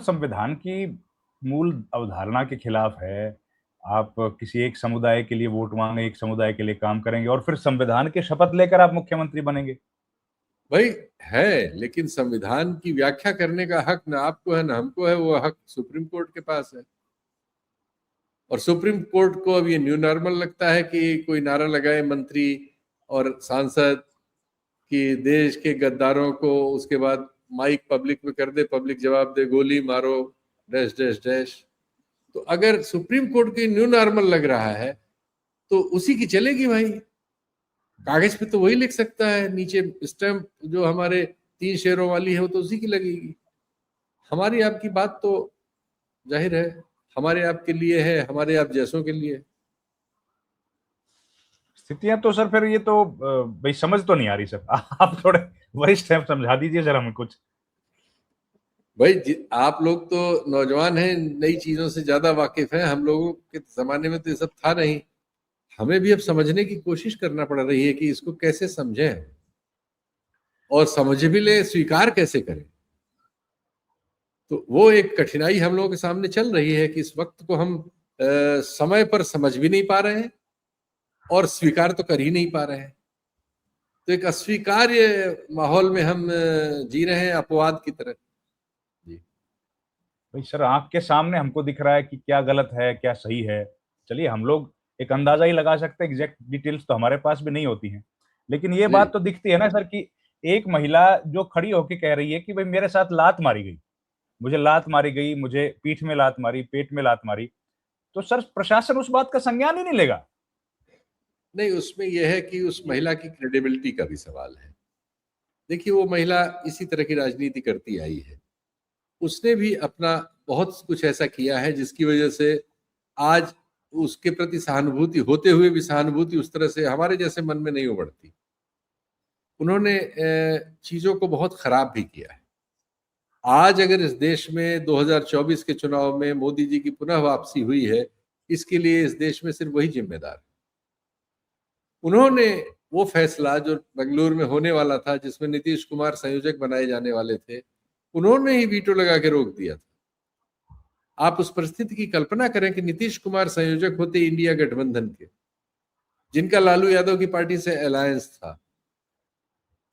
संविधान की मूल अवधारणा के खिलाफ है। आप किसी एक समुदाय के लिए वोट मांगे, एक समुदाय के लिए काम करेंगे और फिर संविधान की शपथ लेकर आप मुख्यमंत्री बनेंगे। भाई है, लेकिन संविधान की व्याख्या करने का हक ना आपको है ना हमको है, वो हक सुप्रीम कोर्ट के पास है। और सुप्रीम कोर्ट को अब ये न्यू नॉर्मल लगता है कि कोई नारा लगाए मंत्री और सांसद कि देश के गद्दारों को, उसके बाद माइक पब्लिक में कर दे, पब्लिक जवाब दे, गोली मारो, डैश डैश डैश। तो अगर सुप्रीम कोर्ट की न्यू नॉर्मल लग रहा है तो उसी की चलेगी भाई। कागज पे तो वही लिख सकता है, नीचे स्टैंप जो हमारे 3 शेरों वाली है वो तो उसी की लगेगी। हमारी आपकी बात तो जाहिर है हमारे आपके लिए है, हमारे आप जैसों के लिए। स्थितियां तो सर फिर ये तो भाई समझ तो नहीं आ रही सर। आप थोड़े वरिष्ठ हैं, समझा दीजिए सर हमें कुछ। भाई आप लोग तो नौजवान हैं, नई चीजों से ज्यादा वाकिफ हैं। हम लोगों के जमाने में तो ये सब था नहीं। हमें भी अब समझने की कोशिश करना पड़ रही है कि इसको कैसे समझें और समझ भी ले, स्वीकार कैसे करें। तो वो एक कठिनाई हम लोगों के सामने चल रही है कि इस वक्त को हम समय पर समझ भी नहीं पा रहे हैं और स्वीकार तो कर ही नहीं पा रहे हैं। तो एक अस्वीकार्य माहौल में हम जी रहे हैं, अपवाद की तरह। जी भाई सर आंख के सामने हमको दिख रहा है कि क्या गलत है क्या सही है। चलिए हम लोग एक अंदाजा ही लगा सकते हैं, एग्जैक्ट डिटेल्स तो हमारे पास भी नहीं होती हैं। लेकिन ये जी बात तो दिखती है ना सर कि एक महिला जो खड़ी होकर कह रही है कि भाई मेरे साथ लात मारी गई, मुझे लात मारी गई, मुझे पीठ में लात मारी, पेट में लात मारी, तो सर प्रशासन उस बात का संज्ञान ही नहीं लेगा। नहीं, उसमें यह है कि उस महिला की क्रेडिबिलिटी का भी सवाल है। देखिए वो महिला इसी तरह की राजनीति करती आई है। उसने भी अपना बहुत कुछ ऐसा किया है जिसकी वजह से आज उसके प्रति सहानुभूति होते हुए भी सहानुभूति उस तरह से हमारे जैसे मन में नहीं उमड़ती। उन्होंने चीजों को बहुत खराब भी किया है। आज अगर इस देश में 2024 के चुनाव में मोदी जी की पुनः वापसी हुई है, इसके लिए इस देश में सिर्फ वही जिम्मेदार है। उन्होंने वो फैसला जो बेंगलुरु में होने वाला था, जिसमें नीतीश कुमार संयोजक बनाए जाने वाले थे, उन्होंने ही वीटो लगा के रोक दिया था। आप उस परिस्थिति की कल्पना करें कि नीतीश कुमार संयोजक होते इंडिया गठबंधन के, जिनका लालू यादव की पार्टी से अलायंस था,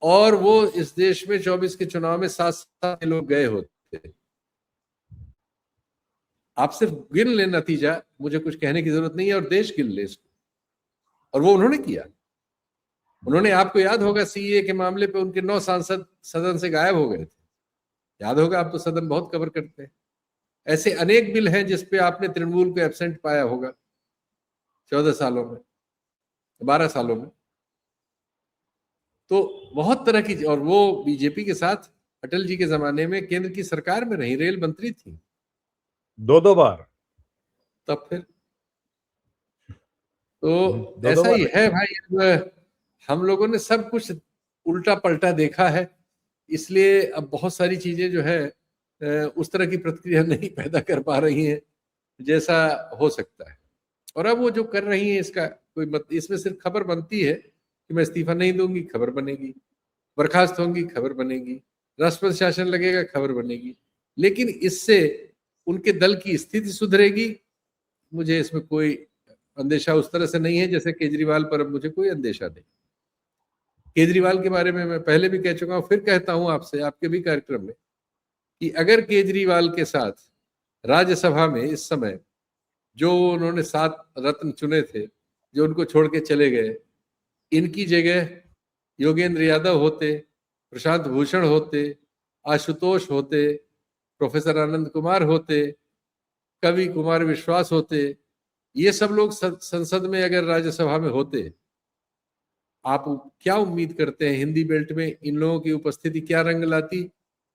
और वो इस देश में 24 के चुनाव में 7 लोग गए होते। आप सिर्फ गिन ले नतीजा, मुझे कुछ कहने की जरूरत नहीं है, और देश गिन ले इसको। और वो उन्होंने किया। उन्होंने, आपको याद होगा सीए के मामले पे उनके 9 सांसद सदन से गायब हो गए थे। याद होगा, आप तो सदन बहुत कवर करते हैं। ऐसे अनेक बिल हैं जिसपे आपने तृणमूल को एब्सेंट पाया होगा 14 सालों में, 12 सालों में। तो बहुत तरह की, और वो बीजेपी के साथ अटल जी के जमाने में केंद्र की सरकार में रही, रेल मंत्री थी। दो दो बार। तब फिर तो दो दो ऐसा बार ही रही। है भाई। अब हम लोगों ने सब कुछ उल्टा पलटा देखा है, इसलिए अब बहुत सारी चीजें जो है उस तरह की प्रतिक्रिया नहीं पैदा कर पा रही हैं जैसा हो सकता है। और अब वो जो कर रही है इसका कोई इसमें सिर्फ खबर बनती है कि मैं इस्तीफा नहीं दूंगी, खबर बनेगी। बर्खास्त होंगी, खबर बनेगी। राष्ट्रपति शासन लगेगा, खबर बनेगी। लेकिन इससे उनके दल की स्थिति सुधरेगी, मुझे इसमें कोई अंदेशा उस तरह से नहीं है जैसे केजरीवाल पर अब मुझे कोई अंदेशा नहीं। केजरीवाल के बारे में मैं पहले भी कह चुका हूं, फिर कहता हूं आपसे, आपके भी कार्यक्रम में, कि अगर केजरीवाल के साथ राज्यसभा में इस समय जो उन्होंने 7 रत्न चुने थे, जो उनको छोड़ के चले गए, इनकी जगह योगेंद्र यादव होते, प्रशांत भूषण होते, आशुतोष होते, प्रोफेसर आनंद कुमार होते, कवि कुमार विश्वास होते, ये सब लोग संसद में अगर राज्यसभा में होते, आप क्या उम्मीद करते हैं हिंदी बेल्ट में इन लोगों की उपस्थिति क्या रंग लाती?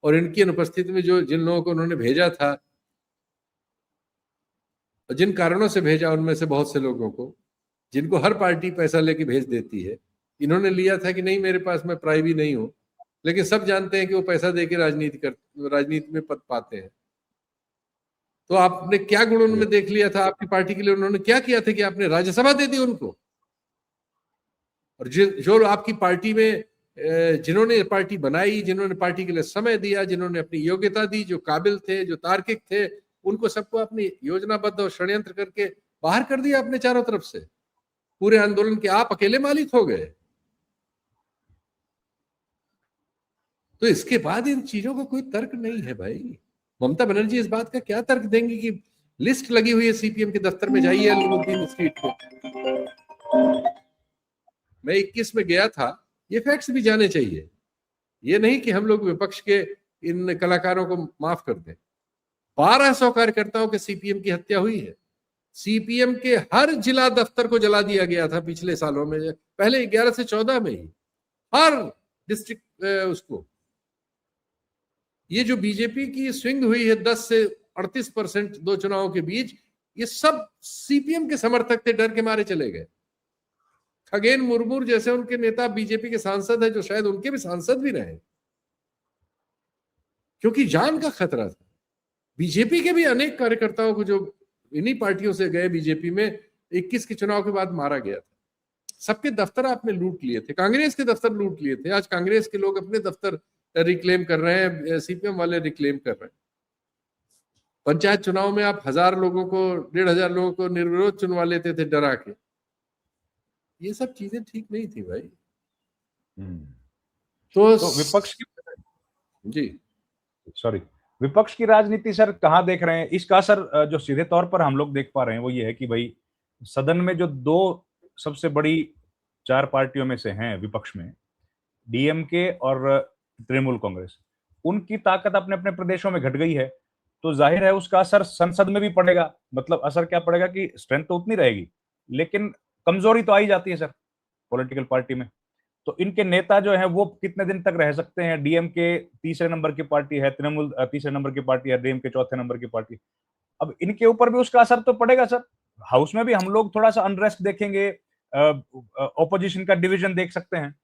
और इनकी अनुपस्थिति में जो जिन लोगों को उन्होंने भेजा था, जिन कारणों से भेजा, उनमें से बहुत से लोगों को, जिनको हर पार्टी पैसा लेके भेज देती है, इन्होंने लिया था कि नहीं मेरे पास मैं प्राइवी नहीं हूं, लेकिन सब जानते हैं कि वो पैसा देके राजनीति में पद पाते हैं। तो आपने क्या गुण उनमें देख लिया था? आपकी पार्टी के लिए उन्होंने क्या किया था कि आपने राज्यसभा दे दी उनको? और जो आपकी पार्टी में जिन्होंने पार्टी बनाई, जिन्होंने पार्टी के लिए समय दिया, जिन्होंने अपनी योग्यता दी, जो काबिल थे, जो तार्किक थे, उनको सबको अपनी योजनाबद्ध और षड्यंत्र करके बाहर कर दिया अपने चारों तरफ से। पूरे आंदोलन के आप अकेले मालिक हो गए। तो इसके बाद इन चीजों का कोई तर्क नहीं है भाई। ममता बनर्जी इस बात का क्या तर्क देंगी कि लिस्ट लगी हुई है सीपीएम के दफ्तर में, जाइए अलीमुद्दीन स्ट्रीट पे। मैं 21 में गया था, ये फैक्ट्स भी जाने चाहिए। ये नहीं कि हम लोग विपक्ष के इन कलाकारों को माफ कर दें। 1200 कार्यकर्ताओं के सीपीएम की हत्या हुई है। सीपीएम के हर जिला दफ्तर को जला दिया गया था पिछले सालों में, पहले 11 से 14 में ही हर डिस्ट्रिक्ट उसको। ये जो बीजेपी की स्विंग हुई है 10 से 38% 2 चुनावों के बीच, ये सब सीपीएम के समर्थक थे, डर के मारे चले गए। खगेन मुर्मू जैसे उनके नेता बीजेपी के सांसद है, जो शायद उनके भी सांसद भी रहे, क्योंकि जान का खतरा था। बीजेपी के भी अनेक कार्यकर्ताओं को जो इन्हीं पार्टियों से गए बीजेपी में, 21 के चुनाव के बाद मारा गया था। सबके दफ्तर आपने लूट लिए थे, कांग्रेस के दफ्तर लूट लिए थे। आज कांग्रेस के लोग अपने दफ्तर रिक्लेम कर रहे हैं, सीपीएम वाले रिक्लेम कर रहे हैं। पंचायत चुनाव में आप 1000 लोगों को, 1500 लोगों को निर्विरोध चुनवा लेते थे डरा के। ये सब चीजें ठीक नहीं थी भाई। तो विपक्ष की, जी सॉरी, विपक्ष की राजनीति सर कहाँ देख रहे हैं? इसका असर जो सीधे तौर पर हम लोग देख पा रहे हैं वो ये है कि भाई सदन में जो 2 सबसे बड़ी 4 पार्टियों में से हैं विपक्ष में, डीएमके और तृणमूल कांग्रेस, उनकी ताकत अपने अपने प्रदेशों में घट गई है। तो जाहिर है उसका असर संसद में भी पड़ेगा। मतलब असर क्या पड़ेगा कि स्ट्रेंथ तो उतनी रहेगी, लेकिन कमजोरी तो आई जाती है सर पॉलिटिकल पार्टी में। तो इनके नेता जो हैं वो कितने दिन तक रह सकते हैं? डीएमके तीसरे नंबर की पार्टी है, तृणमूल तीसरे नंबर की पार्टी है, डीएमके चौथे नंबर की पार्टी। अब इनके ऊपर भी उसका असर तो पड़ेगा सर। हाउस में भी हम लोग थोड़ा सा अनरेस्ट देखेंगे, ऑपोजिशन का डिवीजन देख सकते हैं।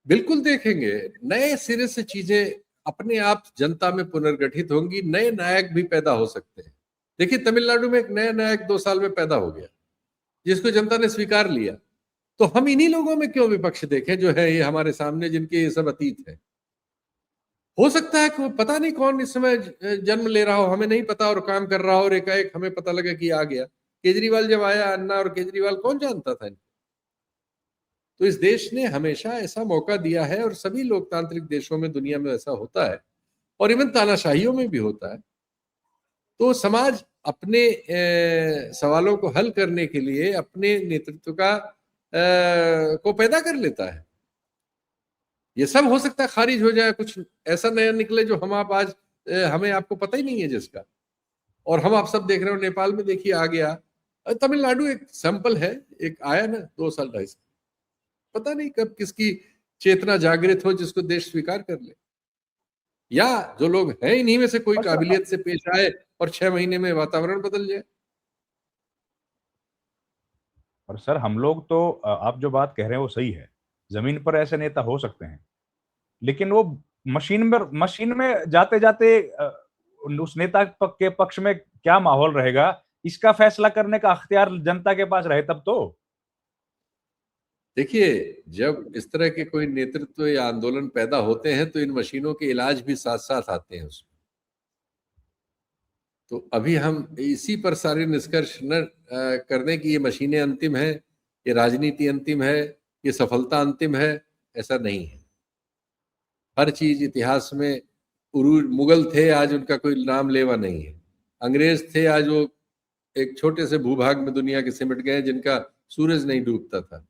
बिल्कुल देखेंगे, नए सिरे से चीजें अपने आप जनता में पुनर्गठित होंगी, नए नायक भी पैदा हो सकते हैं। देखिए तमिलनाडु में एक नया नायक 2 साल में पैदा हो गया, जिसको जनता ने स्वीकार लिया। तो हम इन्हीं लोगों में क्यों विपक्ष देखें जो है ये हमारे सामने, जिनके ये सब अतीत है। हो सकता है कि पता नहीं कौन इस समय जन्म ले रहा हो, हमें नहीं पता, और काम कर रहा हो, और एकाएक हमें पता लगा कि आ गया। केजरीवाल जब आया, अन्ना और केजरीवाल, कौन जानता था इनको? तो इस देश ने हमेशा ऐसा मौका दिया है, और सभी लोकतांत्रिक देशों में दुनिया में ऐसा होता है, और इवन तानाशाहियों में भी होता है। तो समाज अपने सवालों को हल करने के लिए अपने नेतृत्व का को पैदा कर लेता है। ये सब हो सकता है खारिज हो जाए, कुछ ऐसा नया निकले जो हम आप आज हमें आपको पता ही नहीं है जिसका, और हम आप सब देख रहे हो। नेपाल में देखिए आ गया, तमिलनाडु एक सैंपल है, एक आया ना 2 साल 2.5 साल, पता नहीं कब किसकी चेतना जागृत हो जिसको देश स्वीकार कर ले, या जो लोग हैं इन्हीं में से कोई काबिलियत से पेश आए और 6 महीने में वातावरण बदल जाए। और सर हम लोग तो, आप जो बात कह रहे हैं वो सही है, जमीन पर ऐसे नेता हो सकते हैं, लेकिन वो मशीन में जाते जाते उस नेता के पक्ष में क्या माहौल रहेगा, इसका फैसला करने का अख्तियार जनता के पास रहे तब तो। देखिए जब इस तरह के कोई नेतृत्व या आंदोलन पैदा होते हैं तो इन मशीनों के इलाज भी साथ साथ आते हैं उसमें। तो अभी हम इसी पर सारे निष्कर्ष न करने की ये मशीनें अंतिम है, ये राजनीति अंतिम है, ये सफलता अंतिम है, ऐसा नहीं है। हर चीज इतिहास में, उरूज मुगल थे, आज उनका कोई नाम लेवा नहीं है। अंग्रेज थे, आज वो एक छोटे से भूभाग में दुनिया के सिमट गए जिनका सूरज नहीं डूबता था।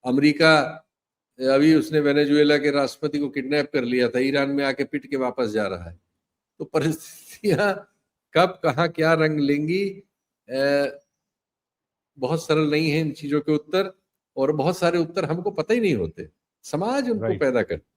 अमेरिका अभी उसने वेनेजुएला के राष्ट्रपति को किडनैप कर लिया था, ईरान में आके पिट के वापस जा रहा है। तो परिस्थितियां कब कहाँ क्या रंग लेंगी, बहुत सरल नहीं है इन चीजों के उत्तर, और बहुत सारे उत्तर हमको पता ही नहीं होते, समाज उनको पैदा करता है।